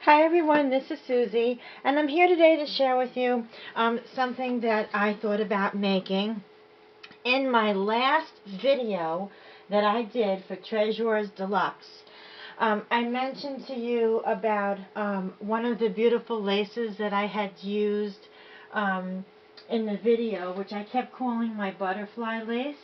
Hi everyone, this is Susie, and I'm here today to share with you something that I thought about making. In my last video that I did for Treasures Deluxe, I mentioned to you about one of the beautiful laces that I had used in the video, which I kept calling my butterfly lace.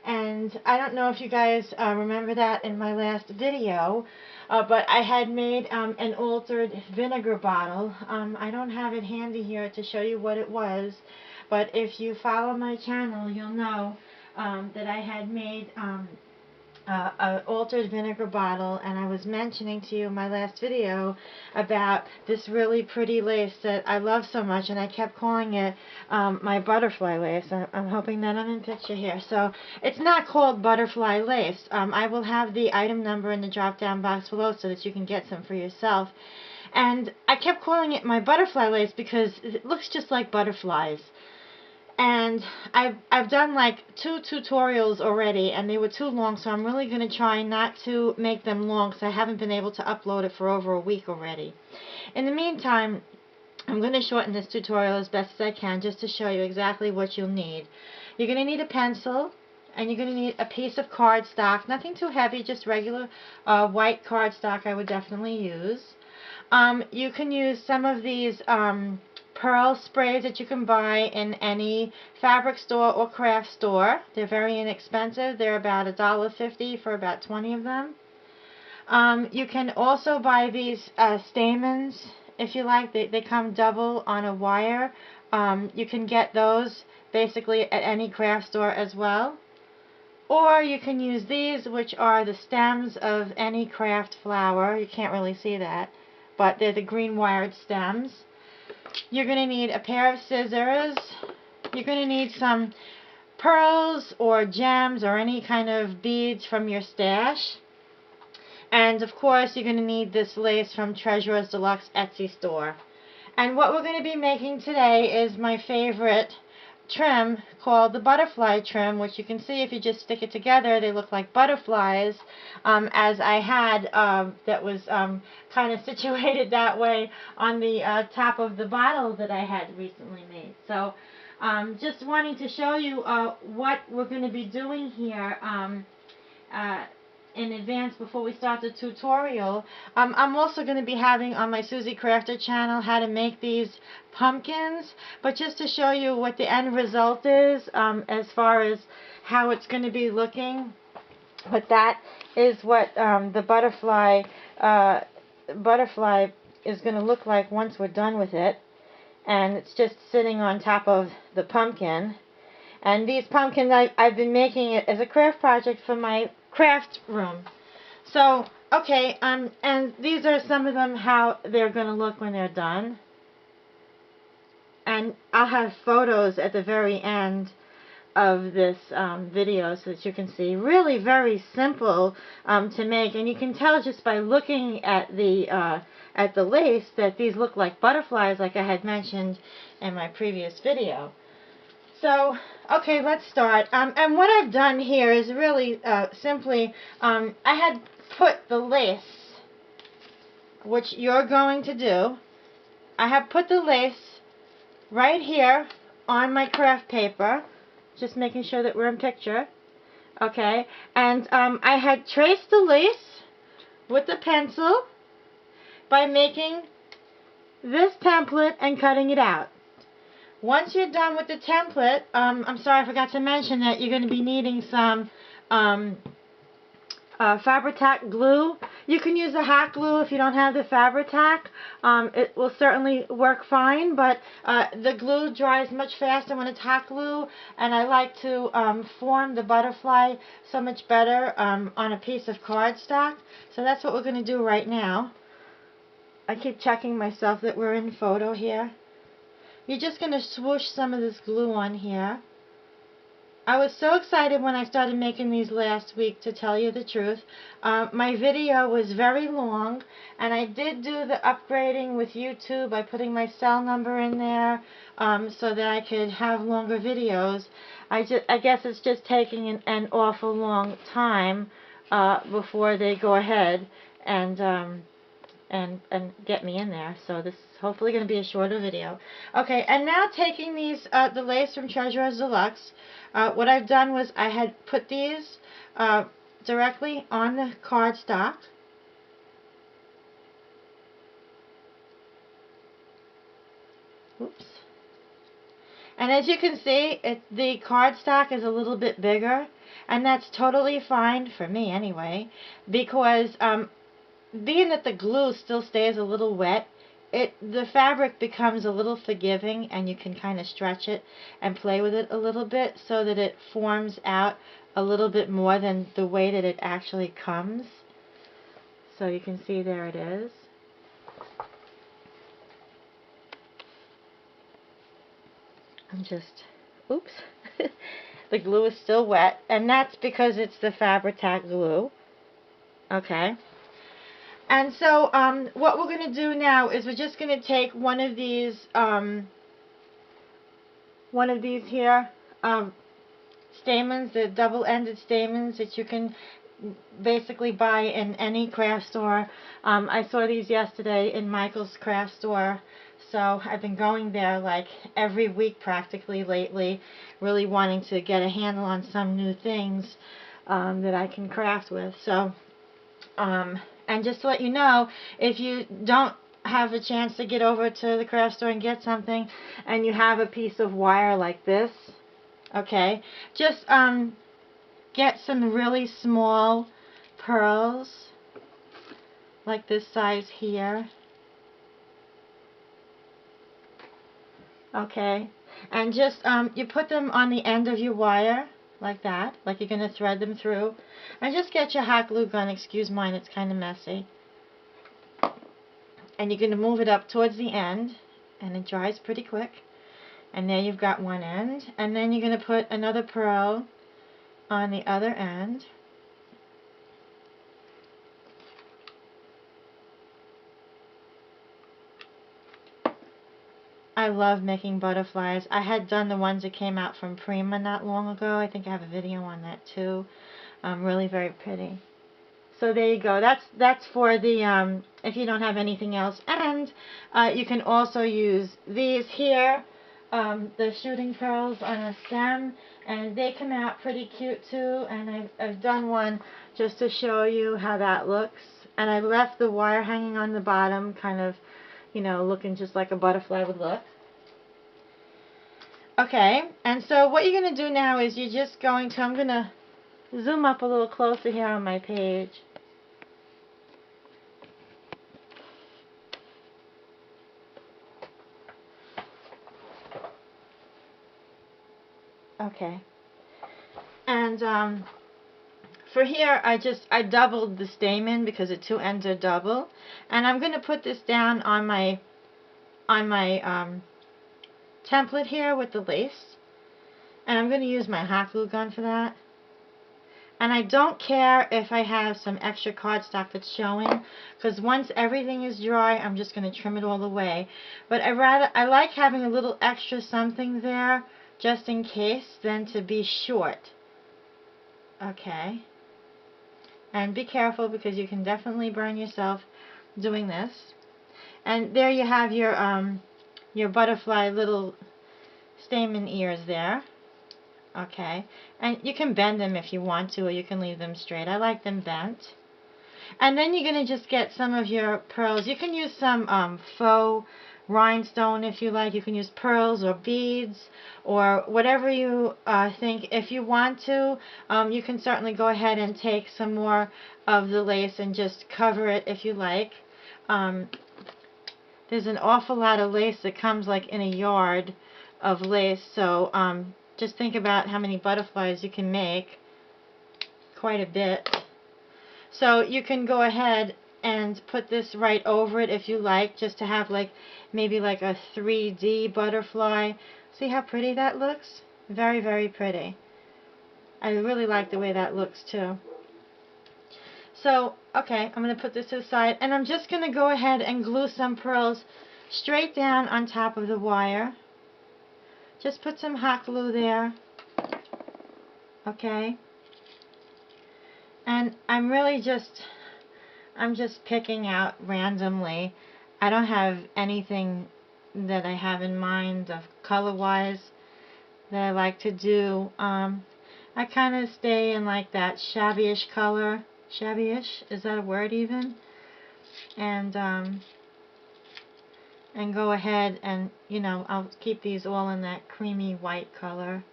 And I don't know if you guys remember that in my last video, but I had made an altered vinegar bottle. I don't have it handy here to show you what it was, but if you follow my channel, you'll know that I had made an altered vinegar bottle, and I was mentioning to you in my last video about this really pretty lace that I love so much, and I kept calling it my butterfly lace. I'm hoping that I'm in picture here. So it's not called butterfly lace. I will have the item number in the drop down box below so that you can get some for yourself. And I kept calling it my butterfly lace because it looks just like butterflies. And I've done like 2 tutorials already, and they were too long, so I'm really going to try not to make them long because I haven't been able to upload it for over a week already. In the meantime, I'm going to shorten this tutorial as best as I can just to show you exactly what you'll need. You're going to need a pencil, and you're going to need a piece of cardstock. Nothing too heavy, just regular white cardstock I would definitely use. You can use some of these pearl sprays that you can buy in any fabric store or craft store. They're very inexpensive. They're about $1.50 for about 20 of them. You can also buy these Stamens if you like. They come double on a wire. You can get those basically at any craft store as well. Or you can use these, which are the stems of any craft flower. You can't really see that, but they're the green wired stems. You're going to need a pair of scissors. You're going to need some pearls or gems or any kind of beads from your stash. And of course you're going to need this lace from Treasures Deluxe Etsy store. And what we're going to be making today is my favorite trim called the butterfly trim, which you can see if you just stick it together they look like butterflies, as I had that was kind of situated that way on the top of the bottle that I had recently made. So just wanting to show you what we're going to be doing here in advance before we start the tutorial. I'm also going to be having on my Suzie Crafter channel how to make these pumpkins, but just to show you what the end result is as far as how it's going to be looking. But that is what the butterfly is going to look like once we're done with it. And it's just sitting on top of the pumpkin. And these pumpkins, I've been making it as a craft project for my craft room. So, okay, and these are some of them how they're going to look when they're done. And I'll have photos at the very end of this video so that you can see. Really very simple to make, and you can tell just by looking at the lace that these look like butterflies, like I had mentioned in my previous video. So, okay, let's start. And what I've done here is really simply, I had put the lace, which you're going to do, I have put the lace right here on my craft paper, just making sure that we're in picture, okay, and I had traced the lace with the pencil by making this template and cutting it out. Once you're done with the template, I'm sorry I forgot to mention that you're going to be needing some Fabri-Tac glue. You can use a hot glue if you don't have the Fabri-Tac. It will certainly work fine, but the glue dries much faster when it's hot glue, and I like to form the butterfly so much better on a piece of cardstock. So that's what we're going to do right now. I keep checking myself that we're in photo here. You're just going to swoosh some of this glue on here. I was so excited when I started making these last week, to tell you the truth. My video was very long, and I did do the upgrading with YouTube by putting my cell number in there so that I could have longer videos. I guess it's just taking an awful long time before they go ahead and and get me in there. So this is hopefully going to be a shorter video. Okay, and now taking these, the lace from Treasures Deluxe, what I've done was I had put these directly on the cardstock. Oops. And as you can see, the cardstock is a little bit bigger, and that's totally fine for me anyway, because being that the glue still stays a little wet, the fabric becomes a little forgiving, and you can kind of stretch it and play with it a little bit so that it forms out a little bit more than the way that it actually comes. So you can see there it is. I'm just, oops, the glue is still wet, and that's because it's the Fabri-Tac glue. Okay. And so what we're going to do now is we're just going to take one of these here Stamens, the double-ended Stamens that you can basically buy in any craft store. I saw these yesterday in Michael's craft store, so I've been going there like every week practically lately, really wanting to get a handle on some new things that I can craft with. So and just to let you know, if you don't have a chance to get over to the craft store and get something, and you have a piece of wire like this, okay, just get some really small pearls, like this size here, okay, and just you put them on the end of your wire, like that, like you're going to thread them through, and just get your hot glue gun. Excuse mine, it's kind of messy. And you're going to move it up towards the end, and it dries pretty quick. And there you've got one end, and then you're going to put another pearl on the other end. I love making butterflies. I had done the ones that came out from Prima not long ago. I think I have a video on that too. Really very pretty. So there you go. That's for the if you don't have anything else. And you can also use these here, the shooting pearls on a stem, and they come out pretty cute too. And I've done one just to show you how that looks. And I left the wire hanging on the bottom, kind of, you know, looking just like a butterfly would look. Okay, and so what you're going to do now is you're just going to, I'm going to zoom up a little closer here on my page. Okay, and for here I doubled the stamen because the two ends are double, and I'm going to put this down on my template here with the lace, and I'm going to use my hot glue gun for that. And I don't care if I have some extra cardstock that's showing, because once everything is dry, I'm just going to trim it all away. But I like having a little extra something there, just in case, than to be short. Okay. And be careful, because you can definitely burn yourself doing this. And there you have your butterfly little stamen ears there. Okay, and you can bend them if you want to, or you can leave them straight. I like them bent. And then you're going to just get some of your pearls. You can use some faux rhinestone if you like. You can use pearls or beads or whatever you think. If you want to, you can certainly go ahead and take some more of the lace and just cover it if you like. There's an awful lot of lace that comes like in a yard of lace, so just think about how many butterflies you can make. Quite a bit. So you can go ahead and put this right over it if you like, just to have like maybe like a 3D butterfly. See how pretty that looks? Very, very pretty. I really like the way that looks too. So, okay, I'm going to put this to the side, and I'm just going to go ahead and glue some pearls straight down on top of the wire. Just put some hot glue there. Okay. And I'm really just I'm just picking out randomly. I don't have anything that I have in mind of color-wise that I like to do. I kind of stay in like that shabby-ish color. Shabby-ish? Is that a word even? And go ahead and, you know, I'll keep these all in that creamy white color.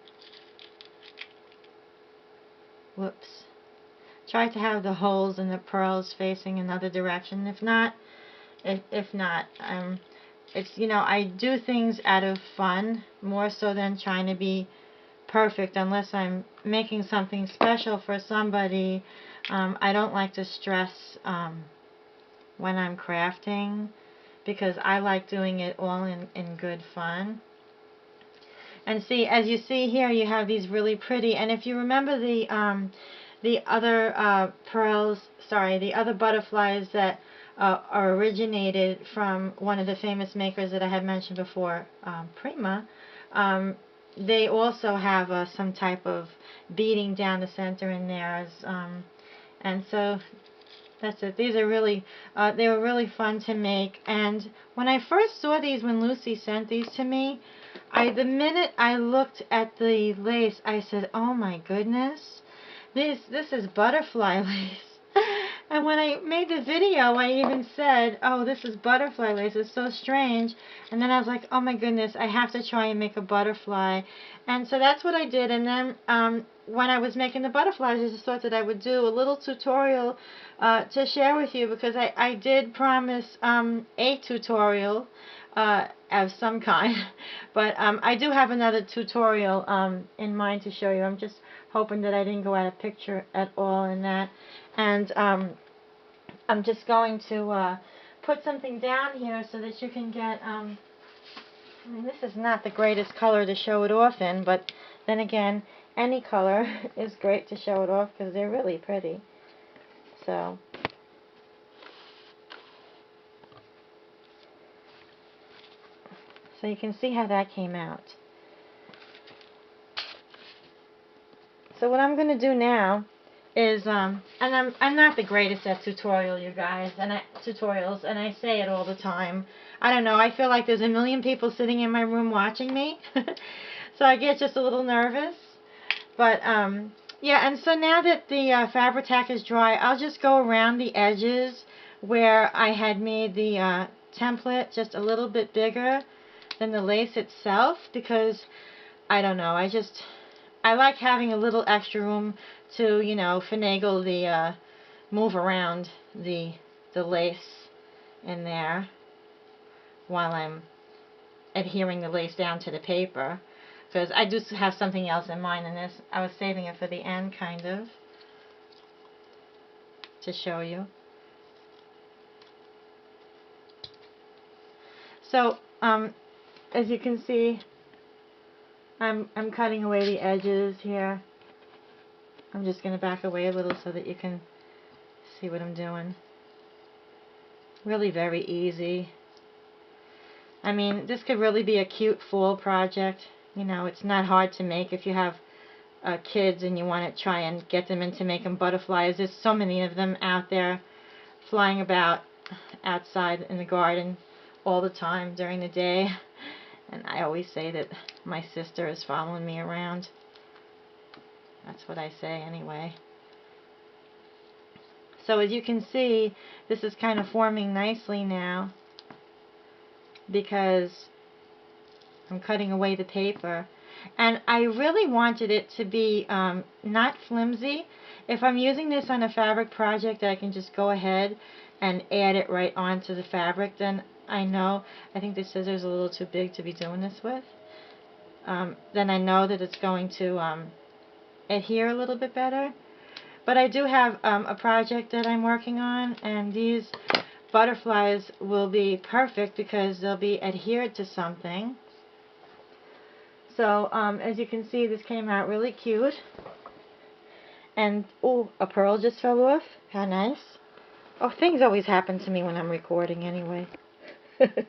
Whoops. Try to have the holes and the pearls facing another direction. If not, it's, you know, I do things out of fun more so than trying to be perfect. Unless I'm making something special for somebody, I don't like to stress when I'm crafting, because I like doing it all in good fun. And see, as you see here, you have these really pretty, and if you remember the other the other butterflies that are originated from one of the famous makers that I had mentioned before, Prima, they also have some type of beading down the center in theirs, and so that's it. These are really, they were really fun to make. And when I first saw these, when Lucy sent these to me, the minute I looked at the lace, I said, "Oh my goodness, this is butterfly lace." And when I made the video, I even said, "Oh, this is butterfly lace. It's so strange." And then I was like, "Oh my goodness, I have to try and make a butterfly." And so that's what I did. And then when I was making the butterflies, I just thought that I would do a little tutorial to share with you, because I did promise a tutorial of some kind. But I do have another tutorial in mind to show you. I'm just hoping that I didn't go out of picture at all in that. And I'm just going to put something down here so that you can get, I mean, this is not the greatest color to show it off in, but then again, any color is great to show it off because they're really pretty. So you can see how that came out. So what I'm going to do now is, and I'm not the greatest at tutorials, you guys, and I say it all the time. I don't know, I feel like there's a million people sitting in my room watching me, so I get just a little nervous. But yeah, and so now that the fabric tack is dry, I'll just go around the edges where I had made the template just a little bit bigger than the lace itself, because I don't know, I like having a little extra room to, you know, finagle the move around the lace in there while I'm adhering the lace down to the paper, because I do have something else in mind in this. I was saving it for the end, kind of, to show you. So as you can see, I'm cutting away the edges here. I'm just going to back away a little so that you can see what I'm doing. Really very easy. I mean, this could really be a cute fall project. You know, it's not hard to make if you have kids and you want to try and get them into making butterflies. There's so many of them out there flying about outside in the garden all the time during the day. And I always say that my sister is following me around. That's what I say anyway. So as you can see, this is kind of forming nicely now because I'm cutting away the paper. And I really wanted it to be not flimsy. If I'm using this on a fabric project that I can just go ahead and add it right onto the fabric, then I think the scissors are a little too big to be doing this with. Then I know that it's going to adhere a little bit better. But I do have a project that I'm working on, and these butterflies will be perfect because they'll be adhered to something. So as you can see, this came out really cute. And oh, a pearl just fell off. How nice. Oh, things always happen to me when I'm recording anyway. Okay,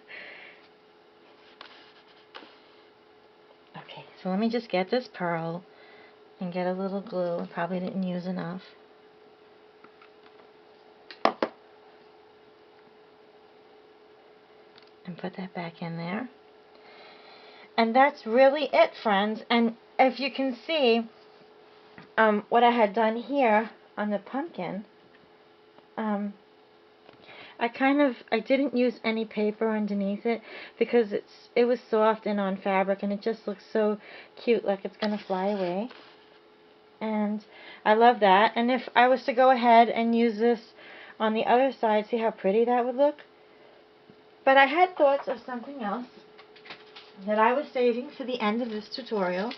so let me just get this pearl and get a little glue. I probably didn't use enough. and put that back in there. And that's really it, friends. And if you can see what I had done here on the pumpkin, I didn't use any paper underneath it because it was soft and on fabric, and it just looks so cute, like it's gonna fly away. And I love that. And if I was to go ahead and use this on the other side, see how pretty that would look? But I had thoughts of something else that I was saving for the end of this tutorial,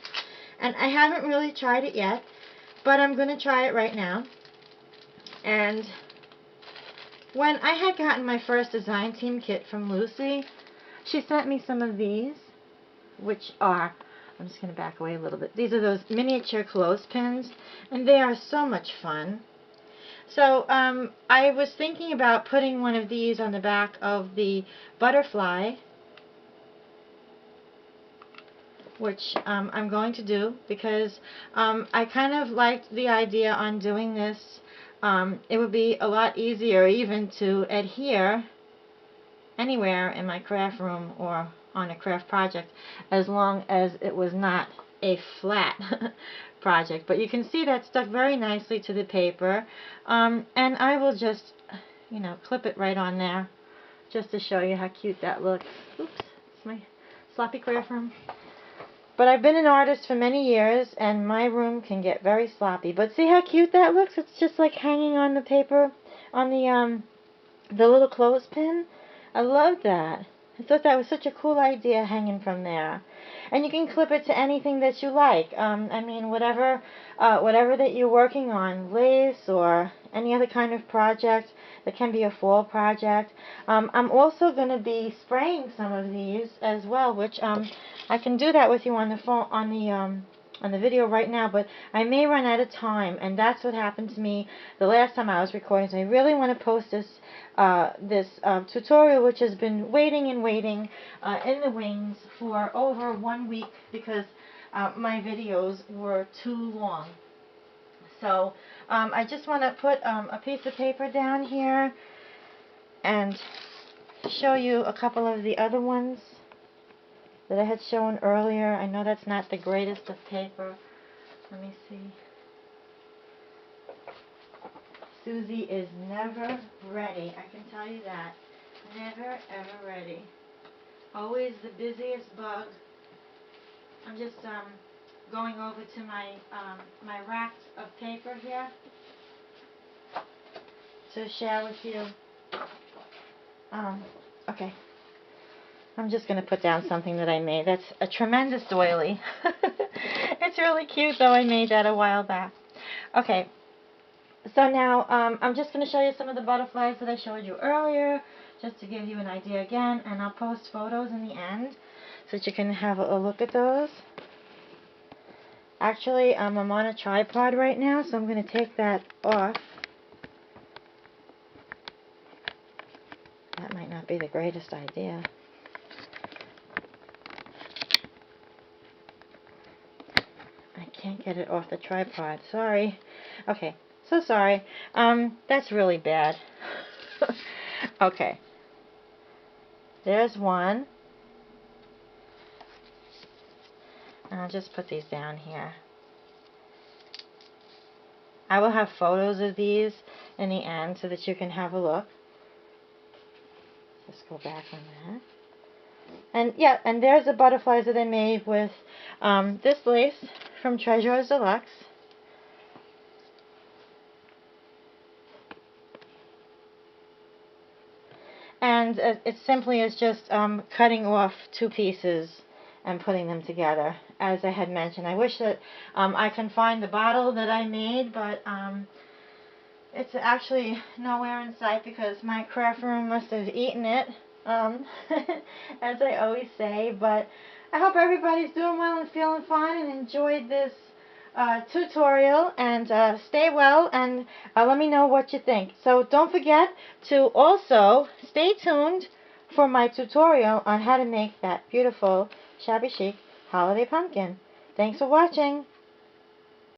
and I haven't really tried it yet, but I'm going to try it right now. And when I had gotten my first design team kit from Lucy, she sent me some of these, which are, I'm just going to back away a little bit. These are those miniature clothespins, and they are so much fun. So I was thinking about putting one of these on the back of the butterfly, which I'm going to do because I kind of liked the idea on doing this. It would be a lot easier even to adhere anywhere in my craft room or on a craft project, as long as it was not a flat project. But you can see that stuck very nicely to the paper, and I will just, you know, clip it right on there just to show you how cute that looks. Oops, it's my sloppy craft room. But I've been an artist for many years, and my room can get very sloppy. But see how cute that looks? It's just like hanging on the paper, on the little clothespin. I love that. I thought that was such a cool idea, hanging from there. And you can clip it to anything that you like. I mean, whatever that you're working on, lace or any other kind of project. That can be a fall project. I'm also going to be spraying some of these as well, which I can do that with you on the phone, on the video right now, but I may run out of time, and that's what happened to me the last time I was recording. So I really want to post this tutorial, which has been waiting and waiting in the wings for over 1 week because my videos were too long. So I just want to put a piece of paper down here and show you a couple of the other ones that I had shown earlier. I know that's not the greatest of paper. Let me see. Suzie is never ready. I can tell you that. Never, ever ready. Always the busiest bug. I'm just going over to my my racks of paper here to share with you. Okay. I'm just going to put down something that I made. That's a tremendous doily. It's really cute, though. I made that a while back. Okay. So now I'm just going to show you some of the butterflies that I showed you earlier, just to give you an idea again. And I'll post photos in the end so that you can have a look at those. Actually, I'm on a tripod right now, so I'm going to take that off. That might not be the greatest idea. I can't get it off the tripod. Sorry. Okay. So sorry. That's really bad. Okay. There's one. And I'll just put these down here. I will have photos of these in the end so that you can have a look. Just go back on that. And yeah, and there's the butterflies that I made with this lace from Treasures Deluxe. And it simply is just cutting off 2 pieces and putting them together, as I had mentioned. I wish that I can find the bottle that I made, but it's actually nowhere in sight because my craft room must have eaten it, as I always say. But I hope everybody's doing well and feeling fine and enjoyed this tutorial, and stay well, and let me know what you think. So don't forget to also stay tuned for my tutorial on how to make that beautiful shabby chic holiday pumpkin. Thanks for watching.